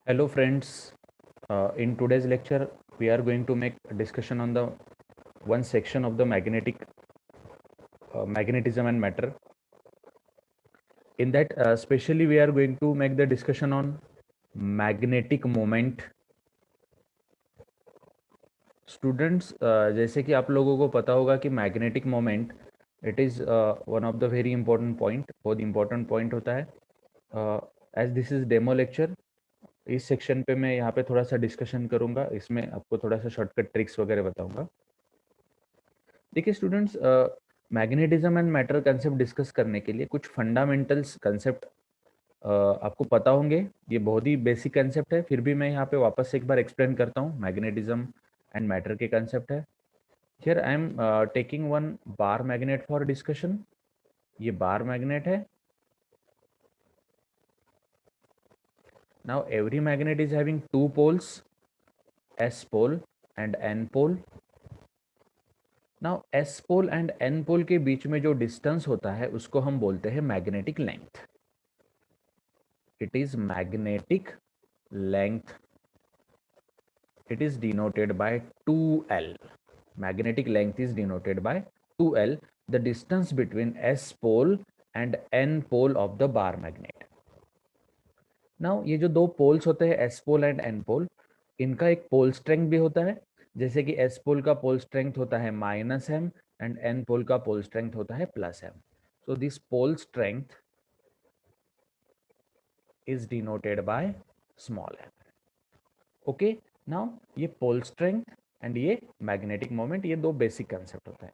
Hello friends, in today's lecture we are going to make a discussion on the one section of the magnetism and matter. In that especially we are going to make the discussion on magnetic moment. Students जैसे कि आप लोगों को पता होगा कि magnetic moment it is one of the very important point, बहुत important point होता है. As this is demo lecture, इस सेक्शन पे मैं यहाँ पे थोड़ा सा डिस्कशन करूँगा, इसमें आपको थोड़ा सा शॉर्टकट ट्रिक्स वगैरह बताऊँगा. देखिए students, magnetism and matter concept discuss करने के लिए कुछ फंडामेंटल्स कंसेप्ट आपको पता होंगे. ये बहुत ही बेसिक कंसेप्ट है, फिर भी मैं यहाँ पे वापस से एक बार एक्सप्लेन करता हूँ. मैग्नेटिज्म एंड मैटर के कंसेप्ट है. Here I am taking one bar magnet for discussion. ये बार मैग्नेट है. Now every magnet is having two poles, S pole and N pole. Now S pole and N pole के बीच में जो distance होता है उसको हम बोलते हैं magnetic length. It is magnetic length. It is denoted by 2L. Magnetic length is denoted by 2L, the distance between S pole and N pole of the bar magnet. Now ये जो दो poles होते हैं S pole and N pole, इनका एक pole strength भी होता है. जैसे कि S pole का पोल स्ट्रेंथ होता है -m एंड N pole का पोल स्ट्रेंथ होता है +m. So this pole strength is denoted by small m. Okay. Now ये पोल स्ट्रेंथ एंड ये मैग्नेटिक मोमेंट, ये दो बेसिक कंसेप्ट होता है.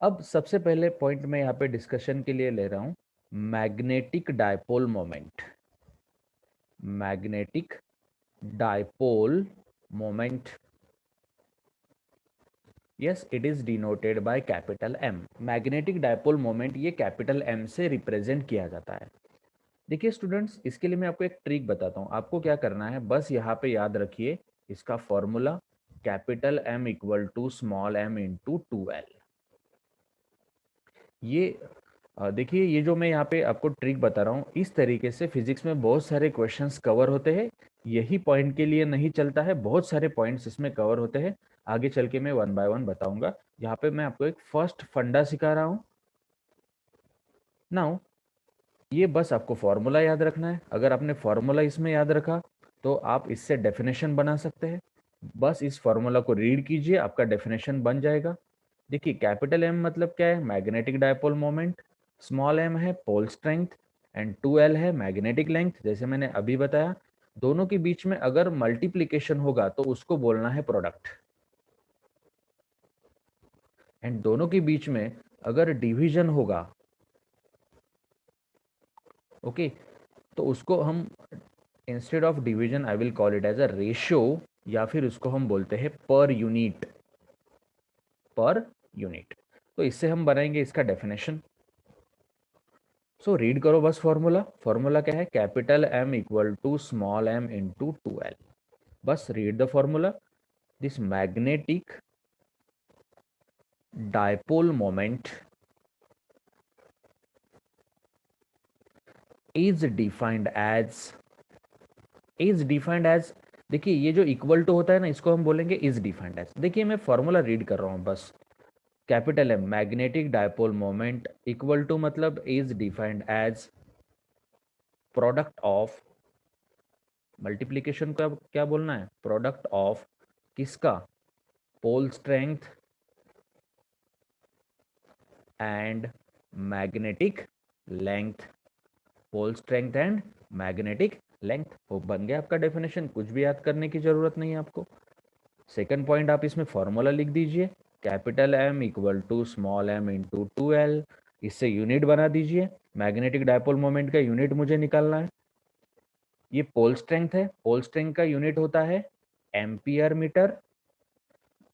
अब सबसे पहले पॉइंट मैं यहाँ पे डिस्कशन के लिए ले रहा हूँ, magnetic dipole moment. Magnetic dipole moment, yes, it is denoted by capital M. Magnetic dipole moment ये कैपिटल एम से रिप्रेजेंट किया जाता है. देखिए स्टूडेंट्स, इसके लिए मैं आपको एक ट्रिक बताता हूँ. आपको क्या करना है, बस यहाँ पे याद रखिए इसका formula, capital M equal to small M into 2L. ये देखिए, ये जो मैं यहाँ पे आपको ट्रिक बता रहा हूँ, इस तरीके से फिजिक्स में बहुत सारे क्वेश्चंस कवर होते हैं. यही पॉइंट के लिए नहीं चलता है, बहुत सारे पॉइंट्स इसमें कवर होते हैं. आगे चल के मैं वन बाय वन बताऊंगा. यहाँ पे मैं आपको एक फर्स्ट फंडा सिखा रहा हूँ. नाउ ये बस आपको फॉर्मूला याद रखना है. अगर आपने फॉर्मूला इसमें याद रखा तो आप इससे डेफिनेशन बना सकते हैं. बस इस फॉर्मूला को रीड कीजिए, आपका डेफिनेशन बन जाएगा. देखिए कैपिटल एम मतलब क्या है, magnetic dipole moment. Small M है पोल स्ट्रेंथ एंड 2L है मैग्नेटिक लेंथ. जैसे मैंने अभी बताया, दोनों के बीच में अगर मल्टीप्लीकेशन होगा तो उसको बोलना है प्रोडक्ट. एंड दोनों के बीच में अगर डिवीजन होगा, ओके, तो उसको हम instead of division I will call it as a ratio, या फिर उसको हम बोलते हैं पर यूनिट. Per unit. तो इससे हम बनाएंगे इसका डेफिनेशन. सो रीड करो बस फॉर्मूला. फॉर्मूला क्या है, capital M equal to small M into 2L. बस read the formula. This magnetic dipole moment is defined as, देखिए ये जो इक्वल टू होता है ना, इसको हम बोलेंगे इज डिफाइंड एज. देखिए मैं फॉर्मूला रीड कर रहा हूँ बस. Capital M magnetic dipole moment equal to मतलब is defined as product of, multiplication का क्या बोलना है, प्रोडक्ट ऑफ किसका, pole strength and magnetic length. Pole strength and magnetic length. वो बन गया आपका डेफिनेशन. कुछ भी याद करने की जरूरत नहीं है आपको. सेकंड पॉइंट, आप इसमें फॉर्मूला लिख दीजिए, capital M equal to small M into 2L. इससे यूनिट बना दीजिए. मैग्नेटिक डायपोल मोमेंट का यूनिट मुझे निकालना है. ये पोल स्ट्रेंथ है, पोल स्ट्रेंथ का यूनिट होता है एम्पियर मीटर.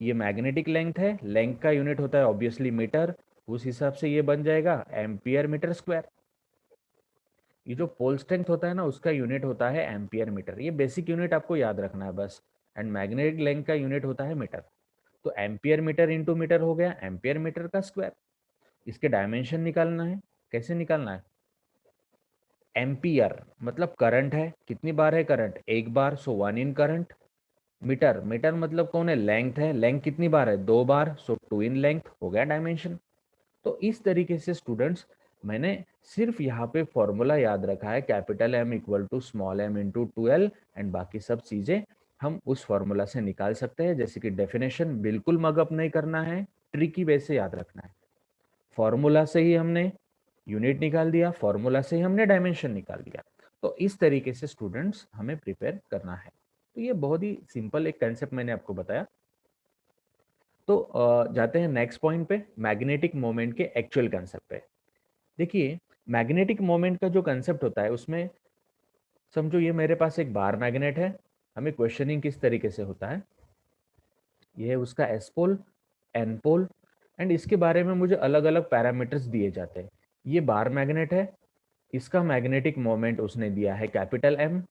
ये मैग्नेटिक लेंथ है, लेंथ का यूनिट होता है ऑब्वियसली मीटर. उस हिसाब से ये बन जाएगा एम्पियर मीटर स्क्वायर. ये जो पोल स्ट्रेंथ होता है ना, उसका यूनिट होता है एम्पियर मीटर. ये बेसिक यूनिट आपको याद रखना है बस. एंड मैग्नेटिक लेंथ का यूनिट होता है मीटर. तो एम्पियर मीटर इंटू मीटर हो गया एम्पियर मीटर का स्क्वायर. इसके डायमेंशन निकालना है. कैसे निकालना है, एम्पियर मतलब करंट है, कितनी बार है करंट, एक बार, सो 1 इन करंट। मीटर, मीटर मतलब कौन है, लेंथ है, लेंथ कितनी बार है, 2 बार, सो 2 इन लेंथ, हो गया डायमेंशन। तो इस तरीके से स्टूडेंट्स मैंने सिर्फ यहाँ पे फॉर्मूला याद रखा है, capital M equal to small M into 2L, and बाकी सब चीजें हम उस फॉर्मूला से निकाल सकते हैं। जैसे कि डेफिनेशन बिल्कुल मगअप नहीं करना है, ट्रिकी वे से याद रखना है। फॉर्मूला से ही हमने यूनिट निकाल दिया, फॉर्मूला से ही हमने डायमेंशन निकाल दिया। तो इस तरीके से स्टूडेंट्स हमें प्रिपेयर करना है। तो ये बहुत ही सिंपल एक कंसेप्ट मैंने आपको बताया। तो जाते हैं नेक्स्ट पॉइंट पे, मैग्नेटिक मोमेंट के एक्चुअल कंसेप्ट पे। देखिए, मैग्नेटिक मोमेंट का जो कंसेप्ट होता है उसमें समझो ये मेरे पास एक बार मैग्नेट है। हमें क्वेश्चनिंग किस तरीके से होता है, ये है उसका S pole, N pole, and इसके बारे में मुझे अलग अलग पैरामीटर्स दिए जाते हैं। ये बार मैग्नेट है, इसका मैग्नेटिक मोमेंट उसने दिया है कैपिटल एम।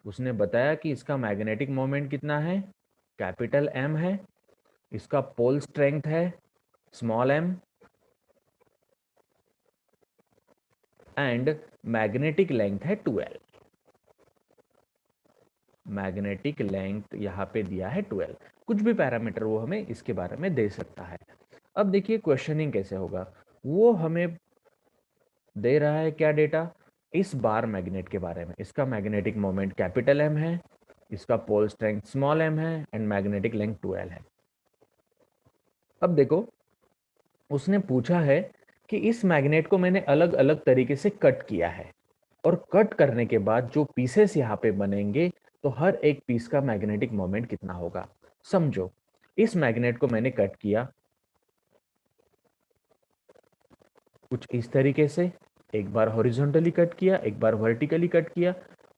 उसने बताया कि इसका मैग्नेटिक मोमेंट कितना है, कैपिटल एम है। इसका पोल स्ट्रेंथ है small M, and magnetic length है 2L। मैग्नेटिक लेंथ यहाँ पे दिया है 2L। कुछ भी पैरामीटर वो हमें इसके बारे में दे सकता है। अब देखिए क्वेश्चनिंग कैसे होगा, वो हमें दे रहा है क्या डेटा, इस बार मैग्नेट के बारे में। इसका मैग्नेटिक मोमेंट कैपिटल एम है, इसका पोल स्ट्रेंथ स्मॉल एम है, एंड मैग्नेटिक लेंथ 2L है। अब देखो, उसने पूछा है कि इस मैग्नेट को मैंने अलग अलग तरीके से कट किया है, और कट करने के बाद जो पीसेस यहाँ पे बनेंगे, तो हर एक पीस का मैग्नेटिक मोमेंट कितना होगा। समझो, इस मैग्नेट को मैंने कट किया कुछ इस तरीके से, एक बार हॉरिजॉन्टली कट किया, एक बार वर्टिकली कट किया,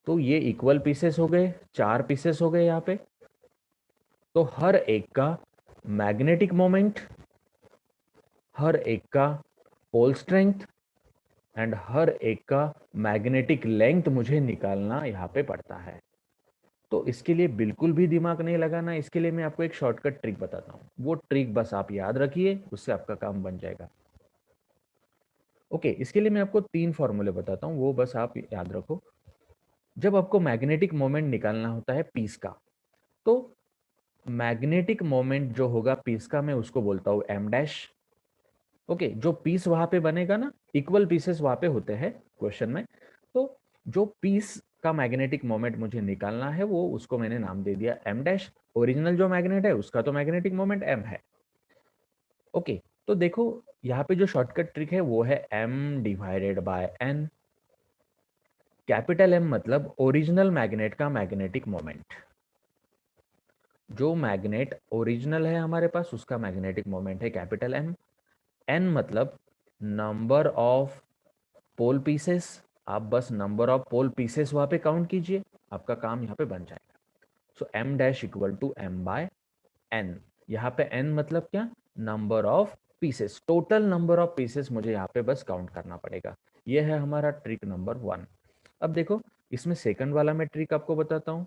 तो ये इक्वल पीसेस हो गए, 4 पीसेस हो गए यहाँ पे। तो हर एक का मैग्नेटिक मोमेंट, हर एक का पोल स्ट्रेंथ, एंड हर एक का मैग्नेटिक लेंथ मुझे निकालना यहाँ पे पड़ता है। तो इसके लिए बिल्कुल भी दिमाग नहीं लगाना, इसके लिए मैं आपको एक शॉर्टकट ट्रिक बताता हूँ। वो ट्रिक बस आप याद रखिए, उससे आपका काम बन जाएगा। ओके, इसके लिए मैं आपको 3 फॉर्मूले बताता हूँ, वो बस आप याद रखो। जब आपको मैग्नेटिक मोमेंट निकालना होता है पीस का, तो मैग्नेटिक मोमेंट जो होगा पीस का, मैं उसको बोलता हूँ एम डैश। ओके, जो पीस वहां पे बनेगा ना, इक्वल पीसेस वहां पे होते हैं क्वेश्चन में, तो जो पीस का मैग्नेटिक मोमेंट मुझे निकालना है, वो उसको मैंने नाम दे दिया एम डैश। ओरिजिनल जो मैग्नेट है उसका तो मैग्नेटिक मोमेंट एम है। ओके, तो देखो यहाँ पे जो शॉर्टकट ट्रिक है वो है M divided by N. Capital M मतलब ओरिजिनल मैग्नेट का मैग्नेटिक मोमेंट, जो मैग्नेट ओरिजिनल है हमारे पास उसका मैग्नेटिक मोमेंट है कैपिटल एम। एन मतलब नंबर ऑफ पोल पीसेस, आप बस नंबर ऑफ पोल पीसेस वहां पे काउंट कीजिए, आपका काम यहाँ पे बन जाएगा। So M dash equal to M by N. यहाँ पे एन मतलब क्या, number of pieces, total number of pieces मुझे यहाँ पे बस काउंट करना पड़ेगा। ये है हमारा ट्रिक नंबर 1। अब देखो, इसमें सेकंड वाला मैं ट्रिक आपको बताता हूँ।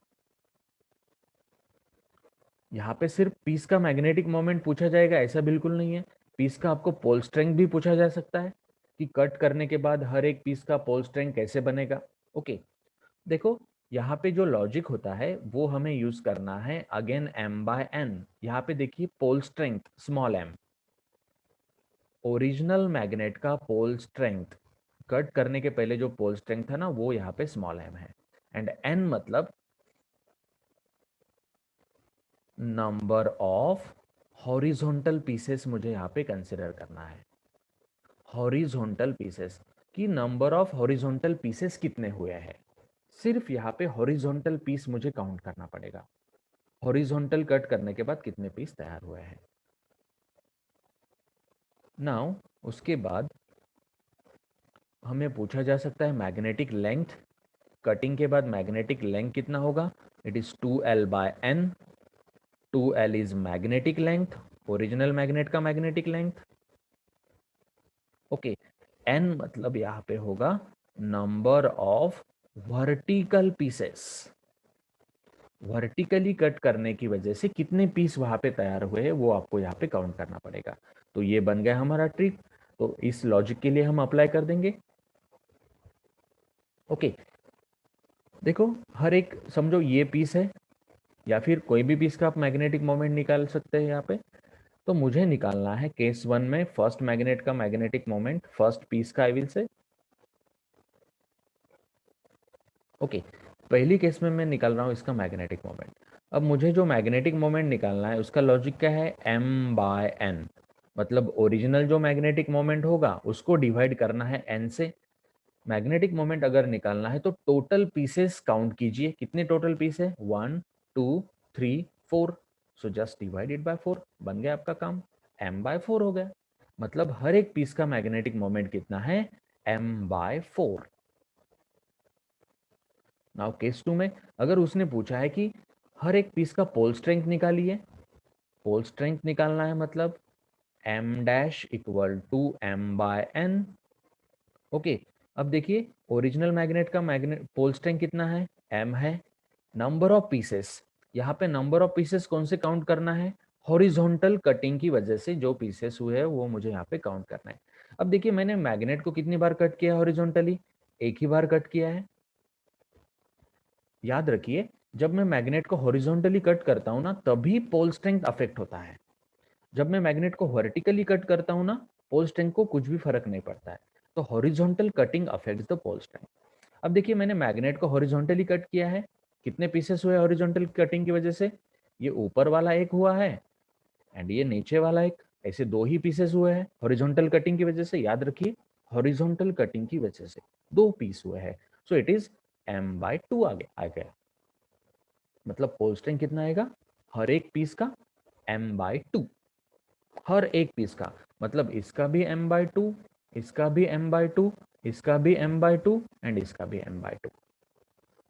यहाँ पे सिर्फ पीस का मैग्नेटिक मोमेंट पूछा जाएगा ऐसा बिल्कुल नहीं है, पीस का आपको पोल स्ट्रेंथ भी पूछा जा सकता है, कि कट करने के बाद हर एक पीस का पोल स्ट्रेंथ कैसे बनेगा। ओके, देखो यहाँ पे जो लॉजिक होता है वो हमें यूज करना है अगेन एम बाय एन। यहाँ पे देखिए pole strength small M, original magnet का पोल स्ट्रेंथ, कट करने के पहले जो पोल स्ट्रेंथ था ना वो यहाँ पे स्मॉल एम है, एंड एन मतलब नंबर ऑफ हॉरिजॉन्टल पीसेस मुझे यहाँ पे कंसिडर करना है। हॉरिजॉन्टल पीसेस की नंबर ऑफ हॉरिजॉन्टल पीसेस कितने हुए हैं, सिर्फ यहाँ पे हॉरिजॉन्टल पीस मुझे काउंट करना पड़ेगा। हॉरिजॉन्टल कट करने के बाद कितने पीस तैयार हुए हैं। नाउ उसके बाद हमें पूछा जा सकता है मैग्नेटिक लेंथ। कटिंग के बाद मैग्नेटिक लेंथ कितना होगा, it is 2L by N. 2L is magnetic length, original magnet का मैग्नेटिक लेंथ। ओके, एन मतलब यहाँ पे होगा number of vertical pieces. Vertically cut करने की वजह से कितने पीस वहां पे तैयार हुए हैं वो आपको यहाँ पे काउंट करना पड़ेगा। तो ये बन गया हमारा ट्रिक। तो इस लॉजिक के लिए हम अप्लाई कर देंगे। ओके, देखो हर एक, समझो ये पीस है या फिर कोई भी पीस का आप मैग्नेटिक मोमेंट निकाल सकते हैं यहाँ पे। तो मुझे निकालना है केस 1 में फर्स्ट मैग्नेट का मैग्नेटिक मोमेंट, फर्स्ट पीस का आई विल से। ओके, पहली केस में मैं निकाल रहा हूँ इसका मैग्नेटिक मोमेंट। अब मुझे जो मैग्नेटिक मोमेंट निकालना है उसका लॉजिक क्या है, m/n, मतलब ओरिजिनल जो मैग्नेटिक मोमेंट होगा उसको डिवाइड करना है n से। मैग्नेटिक मोमेंट अगर निकालना है तो टोटल पीसेस काउंट कीजिए, कितने टोटल पीस है, 1 2 3 4। सो जस्ट डिवाइडेड बाय 4, बन गया आपका काम, m/4 हो गया। मतलब हर एक पीस का मैग्नेटिक मोमेंट कितना है, m/4। नाउ केस 2 में अगर उसने पूछा है कि हर एक पीस का पोल स्ट्रेंथ निकालिए, पोल स्ट्रेंथ निकालना है मतलब m dash equal to m/n। Okay, अब देखिए ओरिजिनल मैग्नेट का मैग्नेट पोल स्ट्रेंथ कितना है, m है। नंबर ऑफ पीसेस, यहाँ पे नंबर ऑफ पीसेस कौन से काउंट करना है, हॉरिजॉन्टल कटिंग की वजह से जो पीसेस हुए हैं वो मुझे यहाँ पे काउंट करना है। अब देखिए मैंने मैग्नेट को कितनी बार कट किया हॉरिजॉन्टली, एक ही बार कट किया है। याद रखिए जब मैं मैग्नेट को हॉरिजॉन्टली कट करता हूँ ना तभी पोल स्ट्रेंथ अफेक्ट होता है। जब मैं मैग्नेट को वर्टिकली कट करता हूँ ना, पोल स्ट्रेंथ को कुछ भी फर्क नहीं पड़ता है। तो horizontal cutting affects the pole strength. अब देखिए मैंने मैग्नेट को हॉरिजॉन्टली कट किया है, कितने पीसेस हुए हॉरिजॉन्टल कटिंग की वजह से, ये ऊपर वाला एक हुआ है एंड ये नीचे वाला एक, ऐसे दो ही पीसेस हुए हैं हॉरिजॉन्टल कटिंग की वजह से। याद रखिए हॉरिजॉन्टल कटिंग की वजह से दो पीस हुए हैं। सो इट इज m/2 आ गया। मतलब पोल स्ट्रेंथ कितना आएगा, हर एक पीस का m/2, हर एक पीस का, मतलब इसका भी m/2, इसका भी m/2, इसका भी m/2 एंड इसका भी m/2।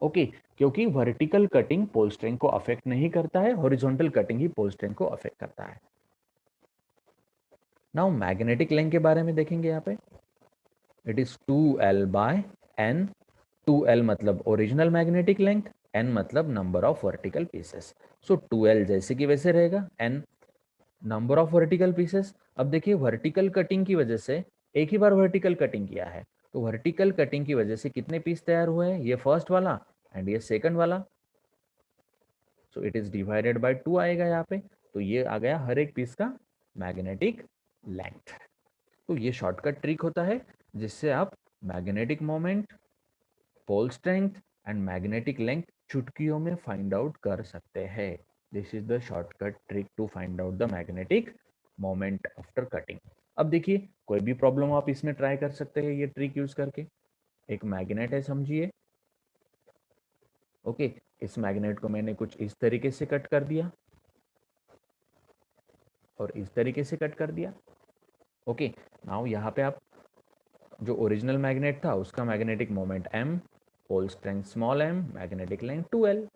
ओके, क्योंकि वर्टिकल कटिंग पोल स्ट्रेंथ को अफेक्ट नहीं करता है, हॉरिजॉन्टल कटिंग ही पोल स्ट्रेंथ को अफेक्ट करता है। नाउ मैग्नेटिक लेंथ के बारे में देखेंगे यहाँ पे। It is 2l/n। 2l मतलब ओरिजिनल मैग्नेटिक लेंथ, n मतलब number of vertical pieces. So 2l जैसे कि वैसे रहेगा, n number of vertical pieces. अब देखिए वर्टिकल कटिंग की वजह से, एक ही बार वर्टिकल कटिंग किया है तो वर्टिकल कटिंग की वजह से कितने पीस तैयार हुए हैं, ये फर्स्ट वाला एंड ये सेकंड वाला। सो इट इज डिवाइडेड बाय 2 आएगा यहाँ पे। तो ये आ गया हर एक पीस का मैग्नेटिक लेंथ। तो ये शॉर्टकट ट्रिक होता है जिससे आप magnetic moment, pole strength and magnetic length चुटकियों में फाइंड आउट कर सकते हैं। This is the shortcut trick to find out the magnetic moment after cutting. अब देखिए कोई भी प्रॉब्लम आप इसमें ट्राई कर सकते हैं ये ट्रिक यूज करके। एक मैग्नेट है समझिए, ओके, इस मैग्नेट को मैंने कुछ इस तरीके से कट कर दिया और इस तरीके से कट कर दिया। ओके, नाउ यहाँ पे आप जो ओरिजिनल मैग्नेट था उसका magnetic moment m, pole strength small m, magnetic length 2l।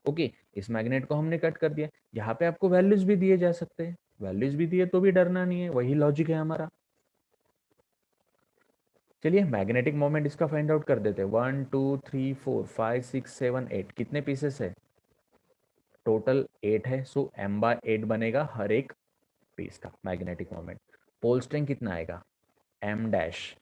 Okay, इस मैग्नेट को हमने कट कर दिया। यहाँ पे आपको वैल्यूज भी दिए जा सकते हैं, वैल्यूज भी दिए तो भी डरना नहीं है, वही लॉजिक है हमारा। चलिए मैग्नेटिक मोमेंट इसका फाइंड आउट कर देते हैं। 1 2 3 4 5 6 7 8, कितने पीसेस है, टोटल 8 है। सो m/8 बनेगा हर एक पीस का मैग्नेटिक मोमेंट। पोल स्ट्रेंथ कितना आएगा, m डैश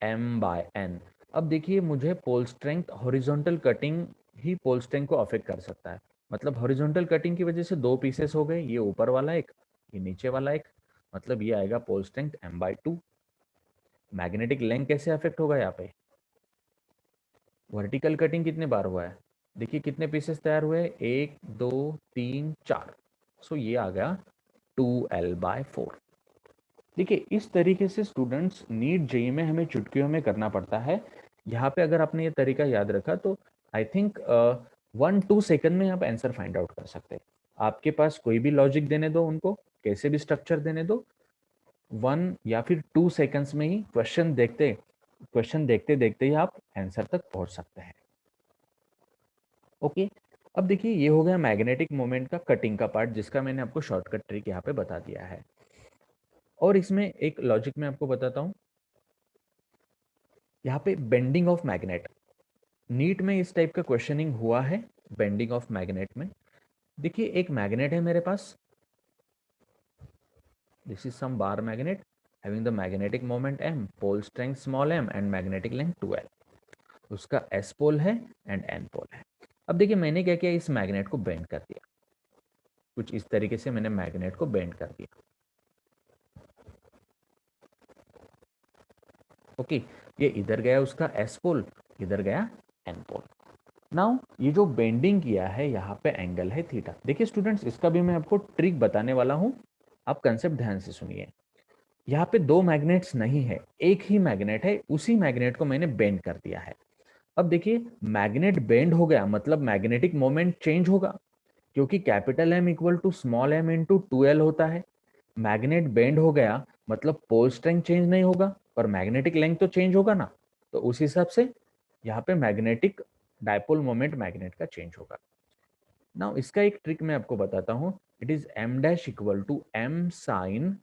m/n। अब देखिए मुझे पोल स्ट्रेंथ, हॉरिजॉन्टल कटिंग ही पोल स्ट्रेंथ को अफेक्ट कर सकता है। मतलब हॉरिजॉन्टल कटिंग की वजह से दो पीसेस हो गए, ये ऊपर वाला एक, ये नीचे वाला एक, मतलब ये आएगा pole strength m/2। Magnetic length कैसे अफेक्ट होगा यहाँ पे, वर्टिकल कटिंग कितने बार हुआ है, देखिए कितने पीसेस तैयार हुए, 1 2 3 4। सो ये आ गया 2l/4। देखिए इस तरीके से स्टूडेंट्स नीट जेई में हमें चुटकियों में करना पड़ता है। यहाँ पे अगर आपने ये तरीका याद रखा तो आई थिंक 1-2 सेकंड में आप आंसर फाइंड आउट कर सकते हैं। आपके पास कोई भी लॉजिक देने दो उनको, कैसे भी स्ट्रक्चर देने दो, 1 या फिर 2 सेकंड्स में ही क्वेश्चन देखते देखते ही आप आंसर तक पहुंच सकते हैं। ओके, अब देखिए ये हो गया मैग्नेटिक मोमेंट का कटिंग का पार्ट जिसका मैंने आपको शॉर्टकट ट्रिक यहाँ पे बता दिया है। और इसमें एक लॉजिक मैं आपको बताता हूँ, यहाँ पे बेंडिंग ऑफ मैग्नेट, नीट में इस टाइप का क्वेश्चनिंग हुआ है बेंडिंग ऑफ मैग्नेट में। देखिए एक मैग्नेट है मेरे पास, this is some bar magnet having the magnetic moment m, pole strength small m and magnetic length 2l। उसका एस पोल है एंड एन पोल है। अब देखिए मैंने क्या किया, इस मैग्नेट को बेंड कर दिया, कुछ इस तरीके से मैंने मैग्नेट को बेंड कर दिया। ओके, ये इधर गया उसका एस पोल, इधर गया एन पोल। नाउ ये जो बेंडिंग किया है यहाँ पे एंगल है थीटा। देखिए स्टूडेंट्स, इसका भी मैं आपको ट्रिक बताने वाला हूँ, आप कंसेप्ट ध्यान से सुनिए। यहाँ पे दो मैग्नेट्स नहीं है, एक ही मैग्नेट है, उसी मैग्नेट को मैंने बेंड कर दिया है। अब देखिए मैग्नेट बेंड हो गया मतलब मैग्नेटिक मोमेंट चेंज होगा, क्योंकि capital M equal to small M into 2L होता है। मैग्नेट बेंड हो गया मतलब पोल स्ट्रेंथ चेंज नहीं होगा, पर मैग्नेटिक लेंथ तो चेंज होगा ना। तो उस हिसाब से यहाँ पे मैग्नेटिक डायपोल मोमेंट मैग्नेट का चेंज होगा। नाउ इसका एक ट्रिक मैं आपको बताता हूँ, it is M dash equal to M sine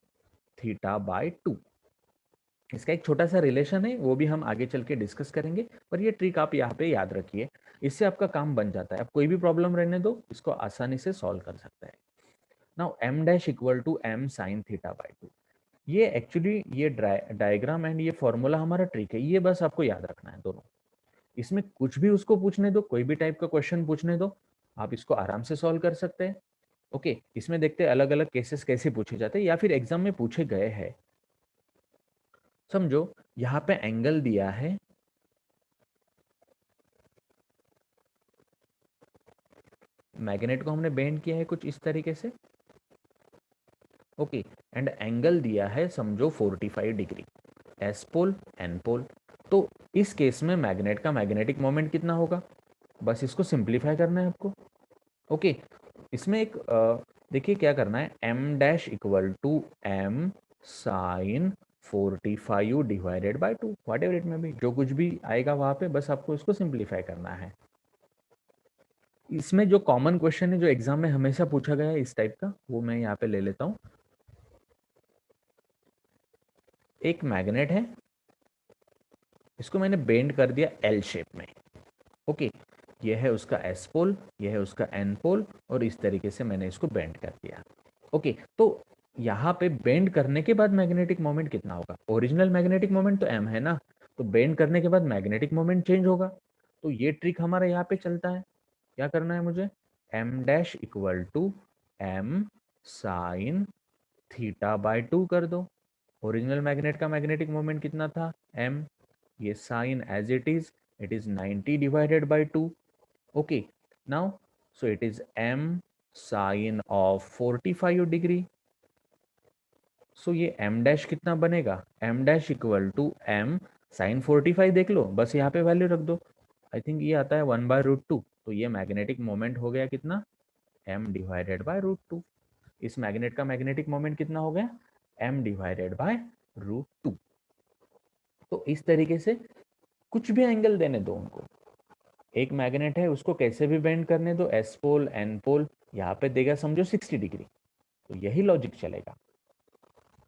theta by 2। इसका एक छोटा सा रिलेशन है, वो भी हम आगे चल के डिस्कस करेंगे, पर ये ट्रिक आप यहाँ पे याद रखिए, इससे आपका काम बन जाता है। आप कोई भी प्रॉब्लम रहने दो, इसको आसानी से सॉल्व कर सकते हैं। Now M dash equal to M sine theta by 2, ये एक्चुअली ये डायग्राम एंड ये फॉर्मूला हमारा ट्रिक है, ये बस आपको याद रखना है दोनों। इसमें कुछ भी उसको पूछने दो, कोई भी टाइप का क्वेश्चन पूछने दो, आप इसको आराम से सॉल्व कर सकते हैं। ओके, इसमें देखते हैं अलग अलग केसेस कैसे पूछे जाते हैं या फिर एग्जाम में पूछे गए हैं। समझो यहाँ पे एंगल दिया है, मैग्नेट को हमने बेंड किया है कुछ इस तरीके से। ओके, एंड एंगल दिया है समझो 45 degree, S pole N pole. तो इस केस में मैग्नेट का मैग्नेटिक मोमेंट कितना होगा, बस इसको सिंप्लीफाई करना है आपको। ओके, इसमें एक देखिए क्या करना है, M dash equal to M sine 45 divided by 2, whatever it में भी जो कुछ भी आएगा वहां पे बस आपको इसको सिंप्लीफाई करना है। इसमें जो कॉमन क्वेश्चन है जो एग्जाम में हमेशा पूछा गया है इस टाइप का, वो मैं यहाँ पे ले लेता हूँ। एक मैग्नेट है, इसको मैंने बेंड कर दिया एल शेप में। ओके, ये है उसका एस पोल, ये है उसका एन पोल, और इस तरीके से मैंने इसको बेंड कर दिया। ओके, तो यहाँ पे बेंड करने के बाद मैग्नेटिक मोमेंट कितना होगा, ओरिजिनल मैग्नेटिक मोमेंट तो एम है ना, तो बेंड करने के बाद मैग्नेटिक मोमेंट चेंज होगा। तो ये ट्रिक हमारा यहाँ पे चलता है। क्या करना है मुझे, M dash equal to M sine theta by 2 कर दो। ओरिजिनल मैग्नेट का मैग्नेटिक मोमेंट कितना था, एम, ये sine as it is 90 divided by 2। Okay, now so it is M sine of 45 degree. So ये एम डैश कितना बनेगा, M dash equal to M sine 45, देख लो बस यहाँ पे वैल्यू रख दो, आई थिंक ये आता है 1/√2। तो ये मैग्नेटिक मोमेंट हो गया कितना, एम डिवाइडेड बाय √2। इस मैग्नेट का मैग्नेटिक मोमेंट कितना हो गया, एम डिवाइडेड बाय √2। तो इस तरीके से कुछ भी एंगल देने दो उनको, एक मैग्नेट है उसको कैसे भी बेंड करने दो, एस पोल एन पोल, यहाँ पे देगा समझो 60 डिग्री, तो यही लॉजिक चलेगा।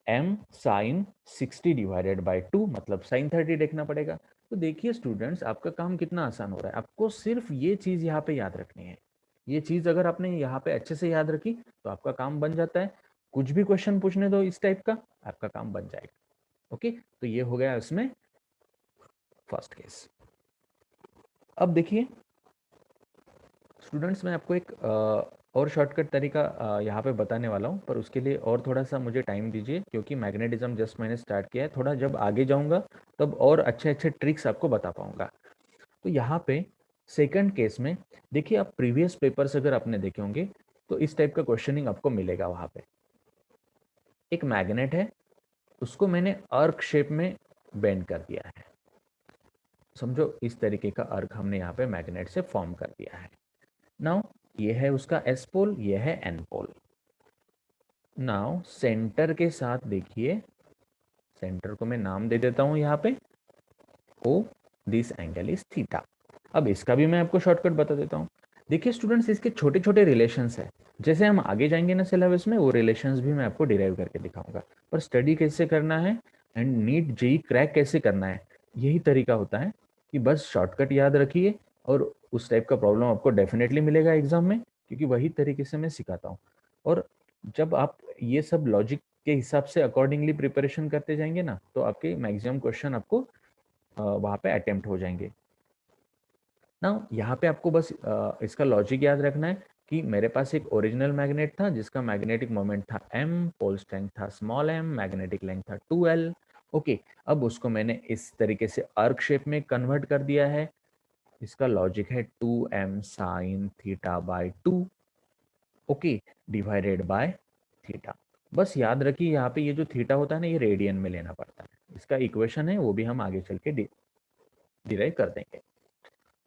एम साइन 60 डिवाइडेड बाई 2 मतलब साइन 30 देखना पड़ेगा। तो देखिए स्टूडेंट्स, आपका काम कितना आसान हो रहा है, आपको सिर्फ ये चीज़ यहाँ पे याद रखनी है। ये चीज़ अगर आपने यहाँ पे अच्छे से याद रखी तो आपका काम बन जाता है, कुछ भी क्वेश्चन पूछने दो इस टाइप का, आपका काम बन जाएगा। ओके, तो ये हो गया इसमें फर्स्ट केस। अब देखिए स्टूडेंट्स, मैं आपको एक और शॉर्टकट तरीका यहाँ पे बताने वाला हूँ, पर उसके लिए और थोड़ा सा मुझे टाइम दीजिए, क्योंकि मैग्नेटिज्म जस्ट मैंने स्टार्ट किया है, थोड़ा जब आगे जाऊँगा तब और अच्छे अच्छे ट्रिक्स आपको बता पाऊँगा। तो यहाँ पे सेकंड केस में देखिए, आप प्रीवियस पेपर्स अगर आपने देखे होंगे तो इस टाइप का क्वेश्चनिंग आपको मिलेगा। वहाँ पे एक मैग्नेट है, उसको मैंने अर्क शेप में बेंड कर दिया है, समझो इस तरीके का अर्क हमने यहाँ पे मैग्नेट से फॉर्म कर दिया है। नाउ ये है उसका एस पोल, ये है एन पोल। नाउ सेंटर के साथ देखिए, सेंटर को मैं नाम दे देता हूं यहाँ पे ओ, दिस एंगल इज थीटा। अब इसका भी मैं आपको शॉर्टकट बता देता हूँ। देखिए स्टूडेंट्स, इसके छोटे छोटे रिलेशंस है, जैसे हम आगे जाएंगे ना सिलेबस में, वो रिलेशंस भी मैं आपको डिराइव करके दिखाऊंगा। पर स्टडी कैसे करना है एंड नीट जेई क्रैक कैसे करना है, यही तरीका होता है कि बस शॉर्टकट याद रखिए, और उस टाइप का प्रॉब्लम आपको डेफिनेटली मिलेगा एग्जाम में, क्योंकि वही तरीके से मैं सिखाता हूँ। और जब आप ये सब लॉजिक के हिसाब से अकॉर्डिंगली प्रिपरेशन करते जाएंगे ना, तो आपके मैक्सिमम क्वेश्चन आपको वहाँ पे अटेम्प्ट हो जाएंगे। ना यहाँ पे आपको बस इसका लॉजिक याद रखना है कि मेरे पास एक ओरिजिनल मैग्नेट था जिसका मैग्नेटिक मोमेंट था m, पोल स्ट्रेंथ था स्मॉल m, मैग्नेटिक लेंथ था 2l। ओके, अब उसको मैंने इस तरीके से आर्क शेप में कन्वर्ट कर दिया है। इसका लॉजिक है 2m sine theta by 2, okay, divided by theta. बस याद रखिए यहाँ पे ये जो थीटा होता है ना, ये रेडियन में लेना पड़ता है। इसका इक्वेशन है, वो भी हम आगे चल के डिराइव कर देंगे।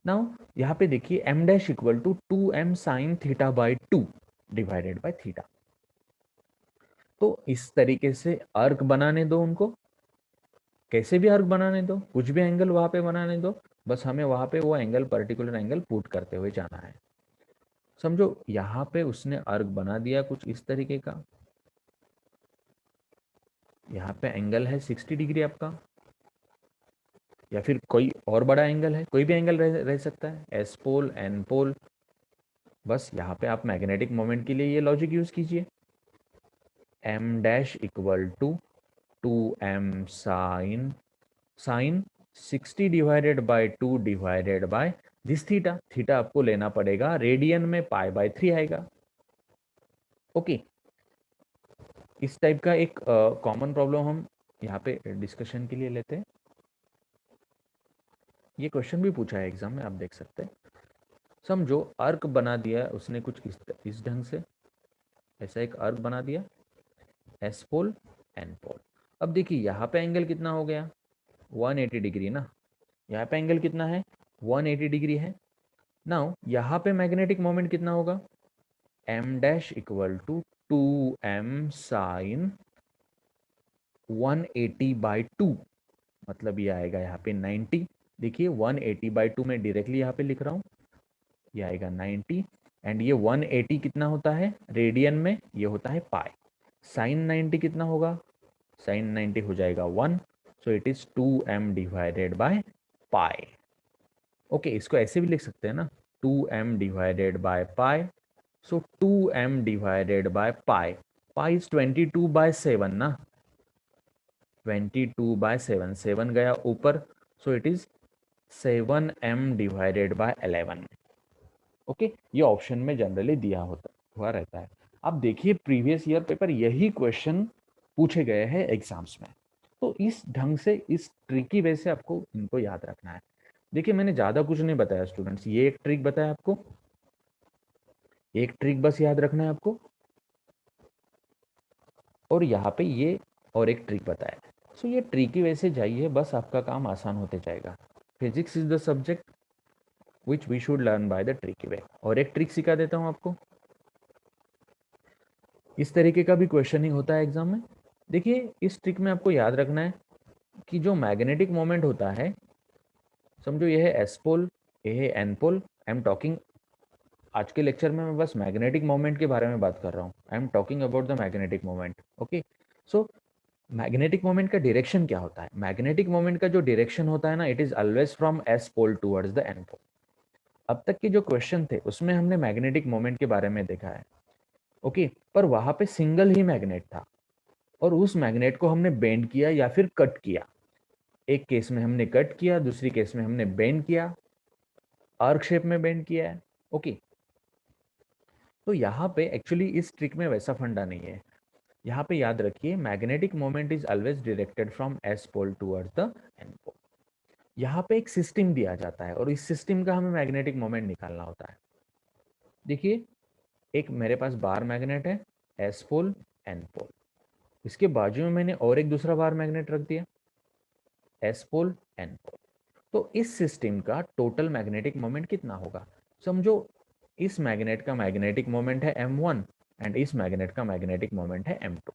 नाउ यहाँ पे देखिए m dash equal to 2m sine theta by 2 divided by theta. तो इस तरीके से आर्क बनाने दो उनको, कैसे भी आर्क बनाने दो, कुछ भी एंगल वहां पे बनाने दो, बस हमें वहां पे वो एंगल, पर्टिकुलर एंगल पुट करते हुए जाना है। समझो यहाँ पे उसने आर्क बना दिया कुछ इस तरीके का, यहाँ पे एंगल है 60 डिग्री आपका, या फिर कोई और बड़ा एंगल है, कोई भी एंगल रह सकता है, एस पोल एन पोल। बस यहाँ पे आप मैग्नेटिक मोमेंट के लिए ये लॉजिक यूज कीजिए, M dash equal to 2m sine sine 60 divided by 2 divided by this theta. Theta आपको लेना पड़ेगा रेडियन में, π/3 आएगा। ओके, इस टाइप का एक कॉमन प्रॉब्लम हम यहाँ पे डिस्कशन के लिए लेते हैं। ये क्वेश्चन भी पूछा है एग्जाम में, आप देख सकते हैं। समझो आर्क बना दिया उसने कुछ इस ढंग से, ऐसा एक आर्क बना दिया, एस पोल एन पोल। अब देखिए यहाँ पे एंगल कितना हो गया, 180 डिग्री ना, यहाँ पे एंगल कितना है, 180 डिग्री है। नाउ यहाँ पे मैग्नेटिक मोमेंट कितना होगा, m dash equal to 2m sine 180 by 2, मतलब ये आएगा यहाँ पे 90। देखिए 180 बाई 2 में डायरेक्टली यहाँ पे लिख रहा हूँ, ये आएगा 90। एंड ये 180 कितना होता है रेडियन में, ये होता है पाई। साइन 90 कितना होगा, साइन 90 हो जाएगा 1, सो it is 2m divided by pi. Okay, इसको ऐसे भी लिख सकते हैं ना, 2m divided by pi. So 2m divided by pi, pi is 22/7 ना, 22/7, 7 गया ऊपर, सो it is 7m divided by 11। Okay, ये ऑप्शन में जनरली दिया होता हुआ रहता है। अब देखिए प्रीवियस ईयर पेपर यही क्वेश्चन पूछे गए हैं एग्जाम्स में, तो इस ढंग से, इस ट्रिकी वे से आपको इनको याद रखना है। देखिए मैंने ज्यादा कुछ नहीं बताया स्टूडेंट्स, ये एक ट्रिक बताया आपको, एक ट्रिक बस याद रखना है आपको, और यहाँ पे ये और एक ट्रिक बताया। सो ये ट्रिकी वे से जाइए, बस आपका काम आसान होते जाएगा। Physics is the subject which we should learn by the tricky way. और एक ट्रिक सिखा देता हूँ आपको, इस तरीके का भी क्वेश्चनिंग होता है एग्जाम में। देखिए इस ट्रिक में आपको याद रखना है कि जो मैग्नेटिक मोमेंट होता है, समझो ये है एस पोल, ये है N pole. I am talking, आज के लेक्चर में मैं बस मैग्नेटिक मोमेंट के बारे में बात कर रहा हूँ, आई am talking about the magnetic moment. Okay, so magnetic moment का डायरेक्शन क्या होता है, मैग्नेटिक मोमेंट का जो डायरेक्शन होता है ना, it is always from S pole towards the N pole. अब तक के जो क्वेश्चन थे उसमें हमने मैग्नेटिक मोमेंट के बारे में देखा है, ओके, पर वहां पे सिंगल ही मैग्नेट था और उस मैग्नेट को हमने बेंड किया या फिर कट किया। एक केस में हमने कट किया, दूसरी केस में हमने बेंड किया, आर्क शेप में बेंड किया है। ओके, तो यहाँ पे एक्चुअली इस ट्रिक में वैसा फंडा नहीं है। यहाँ पे याद रखिए magnetic moment is always directed from S pole towards the N pole. यहाँ पे एक सिस्टम दिया जाता है और इस सिस्टम का हमें मैग्नेटिक मोमेंट निकालना होता है। देखिए एक मेरे पास बार मैग्नेट है, एस पोल एन पोल, इसके बाजू में मैंने और एक दूसरा बार मैग्नेट रख दिया, एस पोल एन पोल। तो इस सिस्टम का टोटल मैग्नेटिक मोमेंट कितना होगा, समझो इस मैग्नेट का मैग्नेटिक मोमेंट है m1 एंड इस मैग्नेट का मैग्नेटिक मोमेंट है m2।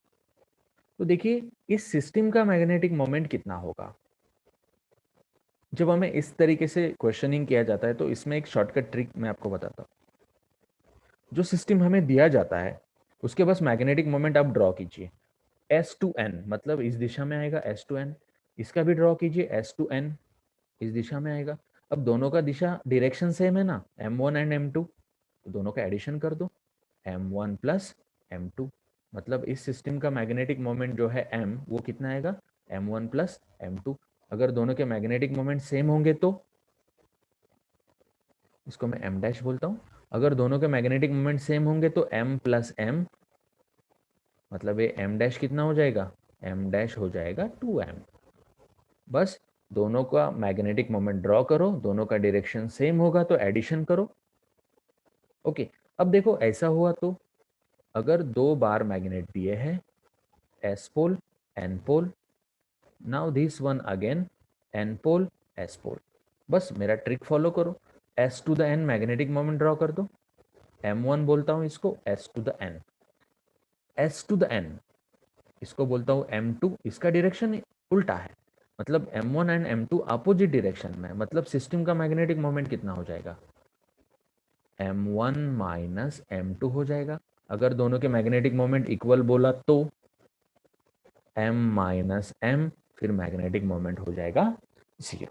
तो देखिए इस सिस्टम का मैग्नेटिक मोमेंट कितना होगा। जब हमें इस तरीके से क्वेश्चनिंग किया जाता है तो इसमें एक शॉर्टकट ट्रिक मैं आपको बताता हूँ। जो सिस्टम हमें दिया जाता है उसके बस मैग्नेटिक मोमेंट आप ड्रॉ कीजिए, S2n, मतलब इस दिशा में आएगा S2n। इसका भी ड्रॉ कीजिए, S2n इस दिशा में आएगा। अब दोनों का दिशा डायरेक्शन सेम है ना, m1 एंड m2, तो दोनों का एडिशन कर दो, m1 प्लस m2, मतलब इस सिस्टम का मैग्नेटिक मोमेंट जो है m, वो कितना आएगा, m1 प्लस m2। अगर दोनों के मैग्नेटिक मोमेंट सेम होंगे तो इसको मैं m डैश बोलता हूँ। अगर दोनों के मैग्नेटिक मोमेंट सेम होंगे तो m प्लस m, मतलब ये m डैश कितना हो जाएगा, m डैश हो जाएगा 2m। बस दोनों का मैग्नेटिक मोमेंट ड्रॉ करो, दोनों का डायरेक्शन सेम होगा तो एडिशन करो। ओके, अब देखो ऐसा हुआ तो अगर दो बार मैग्नेट दिए हैं, s pole n pole, now this one again n pole s pole, बस मेरा ट्रिक फॉलो करो, s to the n magnetic moment draw कर दो, m1 बोलता हूं इसको, s to the n, s to the n इसको बोलता हूं m2, इसका डायरेक्शन उल्टा है, मतलब m1 and m2 opposite direction में, मतलब सिस्टम का मैग्नेटिक मोमेंट कितना हो जाएगा, m1 माइनस m2 हो जाएगा। अगर दोनों के मैग्नेटिक मोमेंट इक्वल बोला तो m माइनस m, फिर मैग्नेटिक मोमेंट हो जाएगा 0।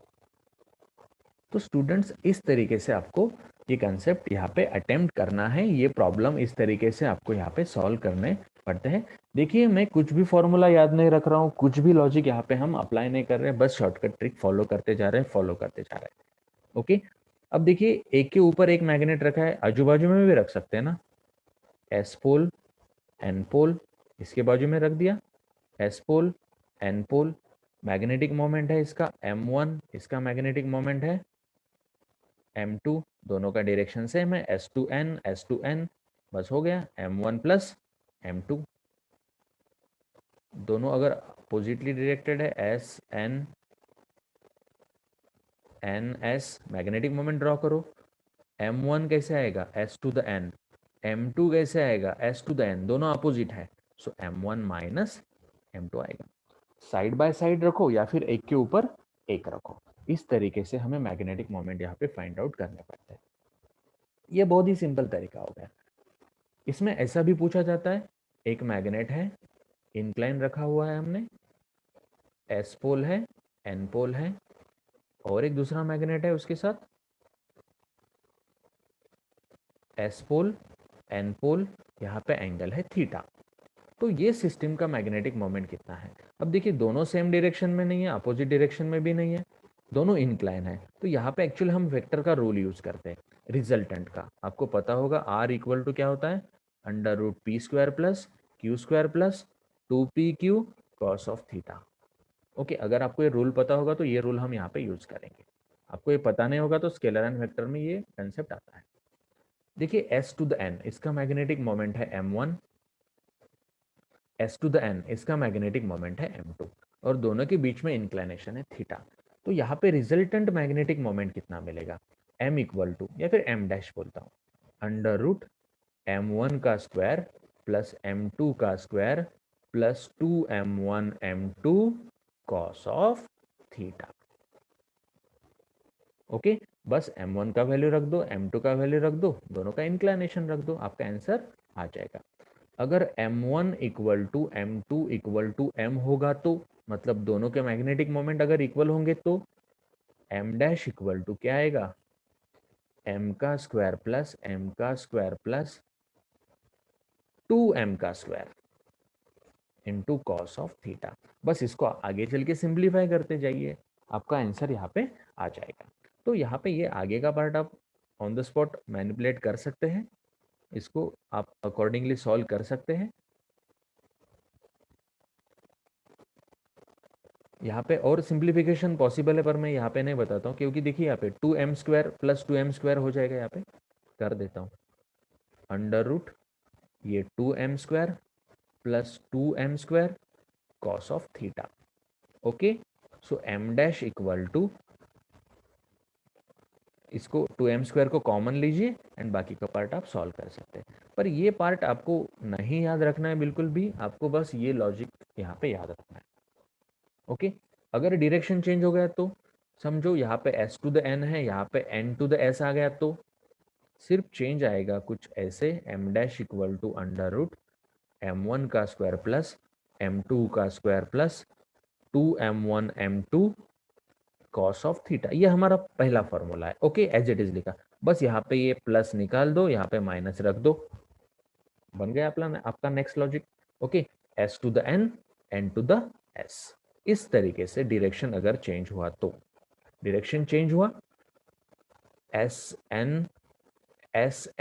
तो स्टूडेंट्स इस तरीके से आपको ये कंसेप्ट यहाँ पे अटेम्प्ट करना है, ये प्रॉब्लम इस तरीके से आपको यहाँ पे सॉल्व करने पड़ते हैं। देखिए मैं कुछ भी फॉर्मूला याद नहीं रख रहा हूँ, कुछ भी लॉजिक यहाँ पे हम अप्लाई नहीं कर रहे हैं, बस शॉर्टकट ट्रिक फॉलो करते जा रहे हैं, फॉलो करते जा रहे हैं। ओके, अब देखिए एक के ऊपर एक मैग्नेट रखा है, आजू बाजू में भी रख सकते हैं ना, एस पोल एन पोल, इसके बाजू में रख दिया, S pole N pole, magnetic moment है इसका m1, इसका मैग्नेटिक मोमेंट है m2, दोनों का डायरेक्शन सेम है, s2n, बस हो गया m1 प्लस m2, दोनों अगर अपोजिटली डायरेक्टेड है s n n s, magnetic moment draw करो, m1 कैसे आएगा s to the n, m2 कैसे आएगा s टू द n, दोनों अपोजिट है, सो m1 माइनस m2 आएगा। साइड बाय साइड रखो या फिर एक के ऊपर एक रखो, इस तरीके से हमें मैग्नेटिक मोमेंट यहाँ पे फाइंड आउट करने पड़ते हैं। ये बहुत ही सिंपल तरीका हो गया। इसमें ऐसा भी पूछा जाता है, एक मैग्नेट है, इंक्लाइन रखा हुआ है हमने, एस पोल है, एन पोल है, और एक दूसरा मैग्नेट है उसके साथ, एस पोल एन पोल, यहाँ पे एंगल है थीटा। तो ये सिस्टम का मैग्नेटिक मोमेंट कितना है। अब देखिए दोनों सेम डायरेक्शन में नहीं है, अपोजिट डायरेक्शन में भी नहीं है, दोनों इंक्लाइन है, तो यहाँ पे एक्चुअली हम वेक्टर का रूल यूज करते हैं, रिजल्टेंट का। आपको पता होगा आर इक्वल टू क्या होता है, under root P square plus Q square plus 2pq cos of theta. Okay, अगर आपको ये रूल पता होगा तो ये रूल हम यहाँ पे यूज करेंगे, आपको ये पता नहीं होगा तो स्केलर एंड वेक्टर में ये कंसेप्ट आता है। देखिए एस टू द एन, इसका मैग्नेटिक मोमेंट है m1, S to the N इसका मैग्नेटिक मोमेंट है m2, और दोनों के बीच में इंक्लिनेशन है थीटा। तो यहाँ पे रिजल्टेंट मैग्नेटिक मोमेंट कितना मिलेगा, m इक्वल टू, या फिर m डैश बोलता हूँ, अंडर रूट m1 का स्क्वायर प्लस m2 का square plus 2m1 m2 cos of theta. Okay, बस m1 का वैल्यू रख दो, m2 का वैल्यू रख दो, दोनों का इंक्लिनेशन रख दो, आपका आंसर आ जाएगा। अगर m1 equal to m2 equal to m होगा तो मतलब दोनों के मैग्नेटिक मोमेंट अगर इक्वल होंगे तो m डैश इक्वल टू क्या आएगा, m का स्क्वायर प्लस m का स्क्वायर प्लस 2m का square into cos of theta. बस इसको आगे चल के सिंप्लीफाई करते जाइए, आपका आंसर यहाँ पे आ जाएगा। तो यहाँ पे ये आगे का पार्ट आप ऑन द स्पॉट मैनिपुलेट कर सकते हैं, इसको आप अकॉर्डिंगली सॉल्व कर सकते हैं। यहाँ पे और सिंप्लीफिकेशन पॉसिबल है, पर मैं यहाँ पे नहीं बताता हूँ, क्योंकि देखिए यहाँ पे 2m square plus 2m square हो जाएगा, यहाँ पे कर देता हूँ, अंडर रूट ये 2m square plus 2m square cos of theta. Okay, so m dash equal to, इसको 2m स्क्वायर को कॉमन लीजिए एंड बाकी का पार्ट आप सॉल्व कर सकते हैं। पर ये पार्ट आपको नहीं याद रखना है बिल्कुल भी, आपको बस ये लॉजिक यहाँ पे याद रखना है। ओके, अगर डायरेक्शन चेंज हो गया तो समझो यहाँ पे s टू द n है, यहाँ पे n टू द s आ गया, तो सिर्फ चेंज आएगा कुछ ऐसे, m dash equal to under root m1 का स्क्वायर प्लस m2 का square plus 2m1 m2 cos of theta. ये हमारा पहला फॉर्मूला है। ओके, एज इट इज लिखा, बस यहाँ पे ये प्लस निकाल दो, यहाँ पे माइनस रख दो, बन गया आपका next logic. Okay, s to the n, n to the s, इस तरीके से डायरेक्शन अगर चेंज हुआ तो, डायरेक्शन चेंज हुआ SN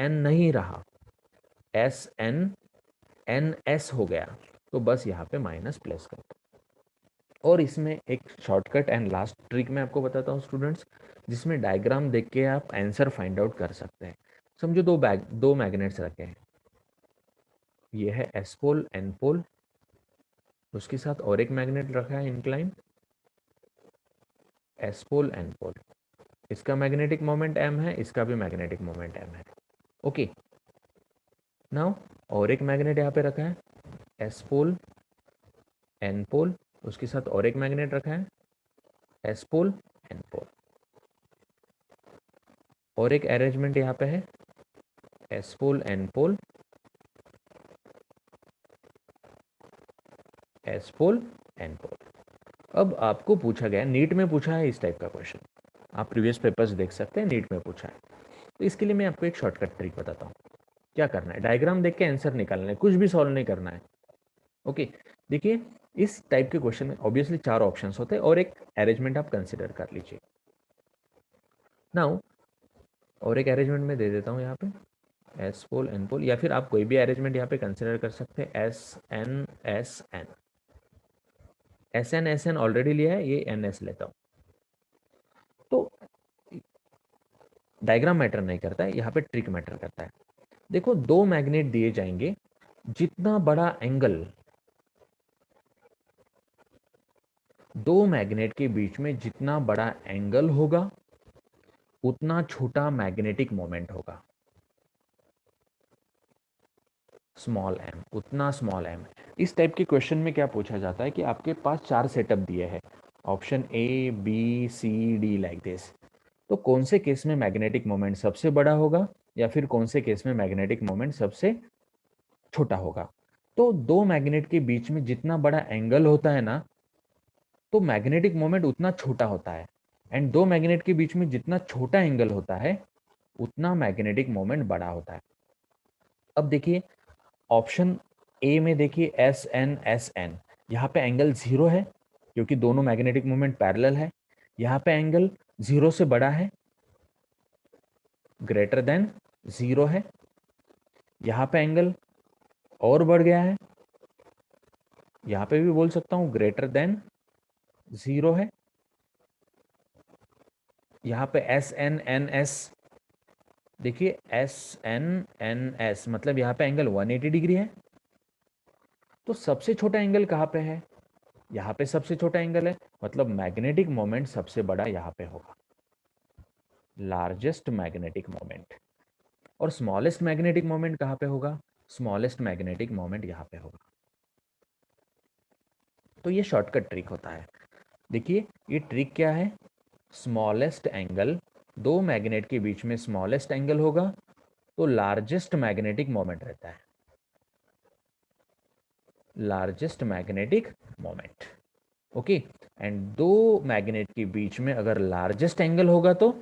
नहीं रहा, SNNS हो गया, तो बस यहाँ पे माइनस प्लेस कर दो। और इसमें एक शॉर्टकट एंड लास्ट ट्रिक मैं आपको बताता हूँ स्टूडेंट्स, जिसमें डायग्राम देख के आप आंसर फाइंड आउट कर सकते हैं। समझो दो मैग्नेट्स रखे हैं, ये है एस पोल एन पोल, उसके साथ और एक मैग्नेट रखा है incline, S pole N pole. इसका मैग्नेटिक मोमेंट m है, इसका भी मैग्नेटिक मोमेंट m है। ओके, नाउ और एक मैग्नेट यहाँ पे रखा है, एस पोल एन पोल, उसके साथ और एक मैग्नेट रखा है, एस पोल एन पोल। और एक अरेंजमेंट यहाँ पे है, S pole N pole, S pole N pole. अब आपको पूछा गया, नीट में पूछा है इस टाइप का क्वेश्चन, आप प्रीवियस पेपर्स देख सकते हैं, नीट में पूछा है। तो इसके लिए मैं आपको एक शॉर्टकट ट्रिक बताता हूँ। क्या करना है, डायग्राम देख के आंसर निकालना है, कुछ भी सॉल्व नहीं करना है। ओके, देखिए इस टाइप के क्वेश्चन में ऑब्वियसली 4 ऑप्शंस होते हैं और एक अरेंजमेंट आप कंसिडर कर लीजिए। नाउ और एक अरेंजमेंट में दे देता हूँ यहाँ पे, एस पोल एन पोल, या फिर आप कोई भी अरेंजमेंट यहाँ पे कंसिडर कर सकते हैं, एस एन ऑलरेडी लिया है, ये एन एस लेता हूँ। तो डायग्राम मैटर नहीं करता है, यहाँ पे ट्रिक मैटर करता है। देखो दो मैग्नेट दिए जाएंगे, जितना बड़ा एंगल दो मैग्नेट के बीच में जितना बड़ा एंगल होगा उतना छोटा मैग्नेटिक मोमेंट होगा, स्मॉल एम, उतना स्मॉल एम। इस टाइप के क्वेश्चन में क्या पूछा जाता है कि आपके पास 4 सेटअप दिए हैं, option A B C D like this. तो कौन से केस में मैग्नेटिक मोमेंट सबसे बड़ा होगा या फिर कौन से केस में मैग्नेटिक मोमेंट सबसे छोटा होगा। तो दो मैग्नेट के बीच में जितना बड़ा एंगल होता है ना, तो मैग्नेटिक मोमेंट उतना छोटा होता है। एंड दो मैग्नेट के बीच में जितना छोटा एंगल होता है उतना मैग्नेटिक मोमेंट बड़ा होता है। अब देखिए ऑप्शन ए में देखिए एस एन, यहाँ पे एंगल 0 है क्योंकि दोनों मैग्नेटिक मोमेंट पैरेलल है। यहाँ पे एंगल 0 से बड़ा है, ग्रेटर देन 0 है। यहाँ पे एंगल और बढ़ गया है, यहाँ पे भी बोल सकता हूँ ग्रेटर देन 0 है। यहाँ पे SNNS, देखिए SNNS मतलब यहाँ पे एंगल 180 डिग्री है। तो सबसे छोटा एंगल कहाँ पे है, यहाँ पे सबसे छोटा एंगल है, मतलब मैग्नेटिक मोमेंट सबसे बड़ा यहाँ पे होगा, लार्जेस्ट मैग्नेटिक मोमेंट। और स्मॉलेस्ट मैग्नेटिक मोमेंट कहाँ पे होगा, स्मॉलेस्ट मैग्नेटिक मोमेंट यहाँ पे होगा। तो ये शॉर्टकट ट्रिक होता है। देखिए ये ट्रिक क्या है, स्मॉलेस्ट एंगल, दो मैग्नेट के बीच में स्मॉलेस्ट एंगल होगा तो लार्जेस्ट मैग्नेटिक मोमेंट रहता है, largest magnetic moment. Okay, and दो मैग्नेट के बीच में अगर लार्जेस्ट एंगल होगा तो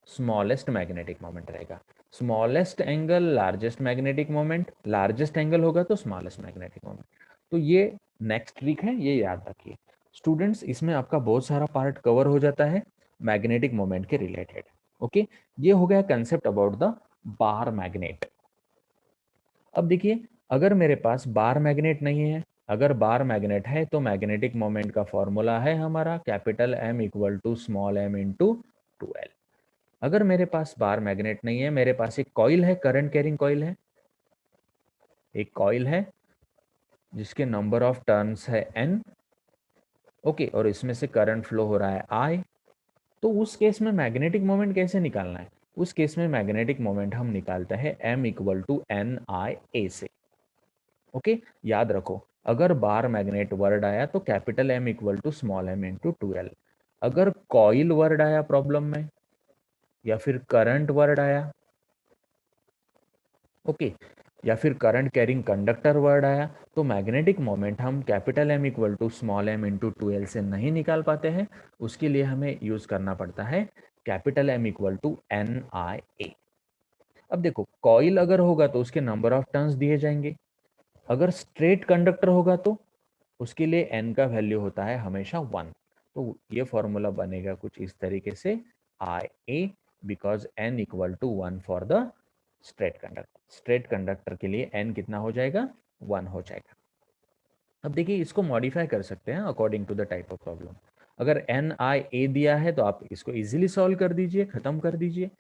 स्मॉलेस्ट मैग्नेटिक मोमेंट रहेगा। Smallest angle largest magnetic moment, largest angle होगा तो स्मॉलेस्ट मैग्नेटिक मोमेंट। तो ये नेक्स्ट ट्रिक है, ये याद रखिए स्टूडेंट्स। इसमें आपका बहुत सारा पार्ट कवर हो जाता है मैग्नेटिक मोमेंट के रिलेटेड। ओके, ये हो गया concept about the bar magnet. अब देखिए अगर मेरे पास बार मैग्नेट नहीं है, अगर बार मैग्नेट है तो मैग्नेटिक मोमेंट का फॉर्मूला है हमारा capital M equal to small m into 2L। अगर मेरे पास बार मैग्नेट नहीं है, मेरे पास एक कॉइल है, करंट कैरिंग कॉइल है, एक कॉइल है जिसके नंबर ऑफ टर्न्स है n। ओके, और इसमें से करंट फ्लो हो रहा है I। तो उस केस में मैग्नेटिक मोमेंट कैसे निकालना है, उस केस में मैग्नेटिक मोमेंट हम निकालते हैं M इक्वल टू NIA से। ओके, याद रखो अगर बार मैग्नेट वर्ड आया तो capital M equal to small m into 2L। अगर कॉइल वर्ड आया प्रॉब्लम में या फिर करंट वर्ड आया, ओके, या फिर करंट कैरिंग कंडक्टर वर्ड आया, तो मैग्नेटिक मोमेंट हम capital M equal to small m into 2L से नहीं निकाल पाते हैं। उसके लिए हमें यूज करना पड़ता है capital M equal to NIA। अब देखो कॉइल अगर होगा तो उसके नंबर ऑफ टर्न्स दिए जाएंगे, अगर स्ट्रेट कंडक्टर होगा तो उसके लिए n का वैल्यू होता है हमेशा 1। तो ये फॉर्मूला बनेगा कुछ इस तरीके से, I A because n equal to 1 for the straight conductor. Straight conductor के लिए n कितना हो जाएगा, 1 हो जाएगा। अब देखिए इसको मॉडिफाई कर सकते हैं according to the type of problem. अगर एन आई ए दिया है तो आप इसको इजीली सॉल्व कर दीजिए, खत्म कर दीजिए।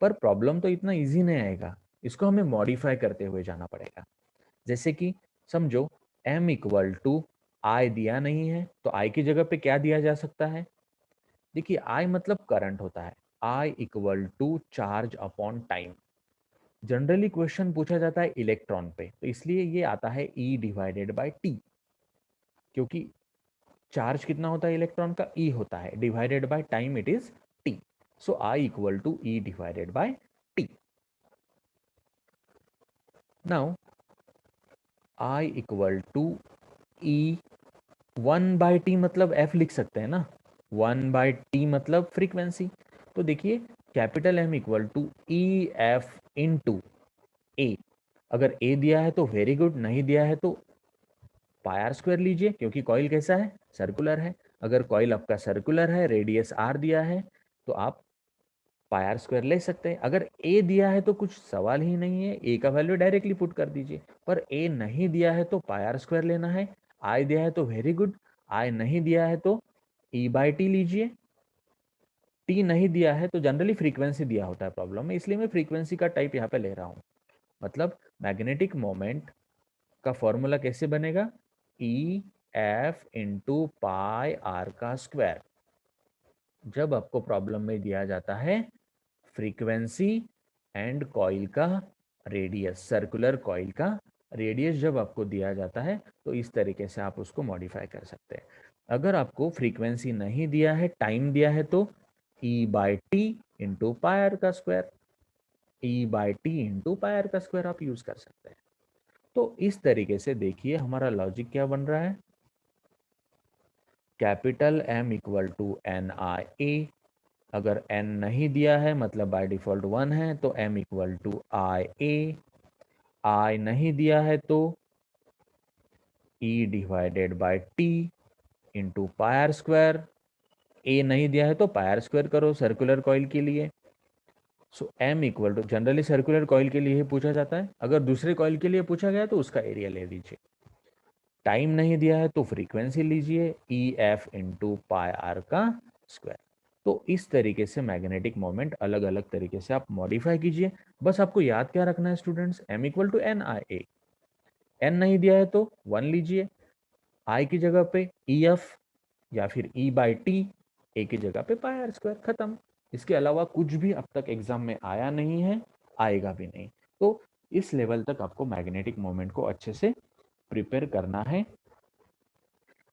पर प्रॉब्लम तो इतना इजी नहीं आएगा, इसको हमें मॉडिफाई करते हुए जाना पड़ेगा। जैसे कि समझो m इक्वल टू आई दिया नहीं है तो i की जगह पे क्या दिया जा सकता है। देखिए I मतलब करंट होता है, I equal to charge upon time. Generally question पूछा जाता है इलेक्ट्रॉन पे, तो इसलिए ये आता है E डिवाइडेड बाय टी, क्योंकि चार्ज कितना होता है इलेक्ट्रॉन का, E होता है, divided by time it is T. So I equal to E divided by T. Now I equal to E 1/t मतलब f लिख सकते हैं ना, 1/t मतलब फ्रीक्वेंसी। तो देखिए capital M equal to E F into A. अगर A दिया है तो वेरी गुड, नहीं दिया है तो पाई आर स्क्वायर लीजिए, क्योंकि कॉइल कैसा है, सर्कुलर है। अगर कॉइल आपका सर्कुलर है, रेडियस आर दिया है, तो आप पाई आर स्क्वायर ले सकते हैं। अगर ए दिया है तो कुछ सवाल ही नहीं है, ए का वैल्यू डायरेक्टली पुट कर दीजिए। पर ए नहीं दिया है तो पाई आर स्क्वायर लेना है। आई दिया है तो वेरी गुड, आई नहीं दिया है तो ई बाई टी लीजिए। टी नहीं दिया है तो जनरली फ्रीक्वेंसी दिया होता है प्रॉब्लम में, इसलिए मैं फ्रीक्वेंसी का टाइप यहाँ पे ले रहा हूँ। मतलब मैग्नेटिक मोमेंट का फॉर्मूला कैसे बनेगा, E F into pi R का स्क्वायर। जब आपको प्रॉब्लम में दिया जाता है फ्रीक्वेंसी एंड कॉइल का रेडियस, सर्कुलर कॉइल का रेडियस जब आपको दिया जाता है, तो इस तरीके से आप उसको मॉडिफाई कर सकते हैं। अगर आपको फ्रीक्वेंसी नहीं दिया है, टाइम दिया है, तो E by T into pi R का square, E by T into pi R का स्क्वायर आप यूज कर सकते हैं। तो इस तरीके से देखिए हमारा लॉजिक क्या बन रहा है, capital M equal to N I A. अगर n नहीं दिया है मतलब बाय डिफॉल्ट 1 है, तो m equal to I A. I नहीं दिया है तो e divided by t into pi R square. A नहीं दिया है तो पाई आर स्क्वायर करो सर्कुलर कॉइल के लिए। So m equal to, generally circular coil के लिए ही पूछा जाता है, अगर दूसरे कॉइल के लिए पूछा गया तो उसका एरिया ले लीजिए। टाइम नहीं दिया है तो फ्रीक्वेंसी लीजिए, E F into pi R का स्क्वायर। तो इस तरीके से मैग्नेटिक मोमेंट अलग अलग तरीके से आप मॉडिफाई कीजिए। बस आपको याद क्या रखना है students, m equal to N I A. N नहीं दिया है तो 1 लीजिए, आई की जगह पे ई एफ या फिर ई बाई टी, ए की जगह पे पाई आर स्क्वायर, खत्म। इसके अलावा कुछ भी अब तक एग्जाम में आया नहीं है, आएगा भी नहीं। तो इस लेवल तक आपको मैग्नेटिक मोमेंट को अच्छे से प्रिपेयर करना है।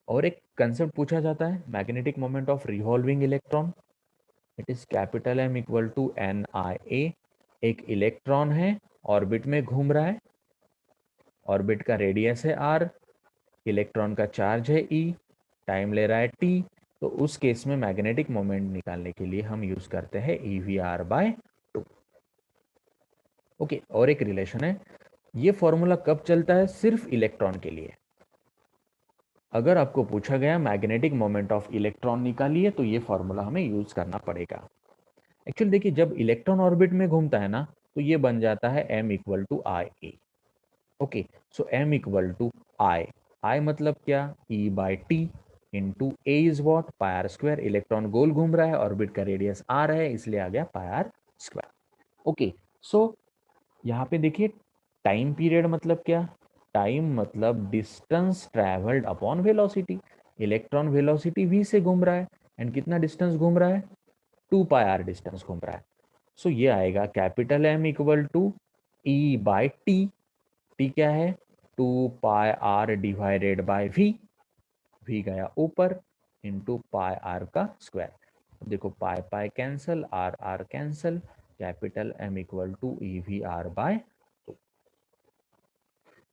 और एक कंसेप्ट पूछा जाता है magnetic moment of revolving electron, it is capital M equal to N I A. एक इलेक्ट्रॉन है, ऑर्बिट में घूम रहा है, ऑर्बिट का रेडियस है r, इलेक्ट्रॉन का चार्ज है e, टाइम ले रहा है t। तो उस केस में मैग्नेटिक मोमेंट निकालने के लिए हम यूज करते हैं EVR/2। ओके, और एक रिलेशन है, ये फॉर्मूला कब चलता है, सिर्फ इलेक्ट्रॉन के लिए। अगर आपको पूछा गया मैग्नेटिक मोमेंट ऑफ इलेक्ट्रॉन निकालिए तो ये फॉर्मूला हमें यूज करना पड़ेगा। एक्चुअली देखिए जब इलेक्ट्रॉन ऑर्बिट में घूमता है ना, तो ये बन जाता है m equal to I A. Okay, so m equal to I, I मतलब क्या, e by T into A is what, pi R square. Electron गोल घूम रहा है, ऑर्बिट का रेडियस r है, इसलिए आ गया पाई आर स्क्वायर। ओके, सो यहाँ पे देखिए टाइम पीरियड मतलब क्या, टाइम मतलब distance travelled upon velocity. Electron velocity v से घूम रहा है, एंड कितना डिस्टेंस घूम रहा है, 2 पाई आर डिस्टेंस घूम रहा है। सो ये आएगा capital M equal to E by T. T क्या है, 2 pi R divided by v, v गया ऊपर, इंटू पाई आर का स्क्वायर। देखो pi pi cancel, R R cancel, capital M equal to E V R by,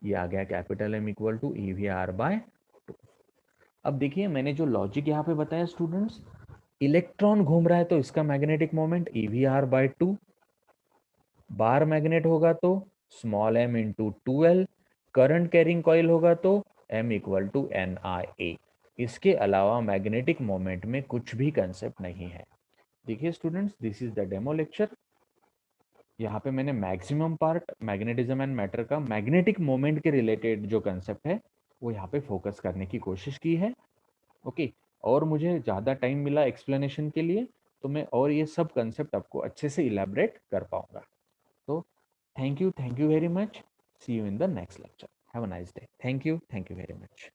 ये आ गया capital M equal to E V R by 2। अब देखिए मैंने जो लॉजिक यहाँ पे बताया स्टूडेंट्स, इलेक्ट्रॉन घूम रहा है तो इसका magnetic moment E V R by 2, bar magnet होगा तो small m into 2l, current carrying coil होगा तो m equal to N I A. इसके अलावा मैग्नेटिक मोमेंट में कुछ भी कंसेप्ट नहीं है। देखिए students, this is the demo lecture. यहाँ पे मैंने maximum part magnetism and matter का मैग्नेटिक मोमेंट के रिलेटेड जो कंसेप्ट है वो यहाँ पे फोकस करने की कोशिश की है। ओके, और मुझे ज़्यादा टाइम मिला एक्सप्लेनेशन के लिए, तो मैं और ये सब कंसेप्ट आपको अच्छे से इलेबरेट कर पाऊंगा। तो thank you very much. See you in the next lecture. Have a nice day. Thank you very much.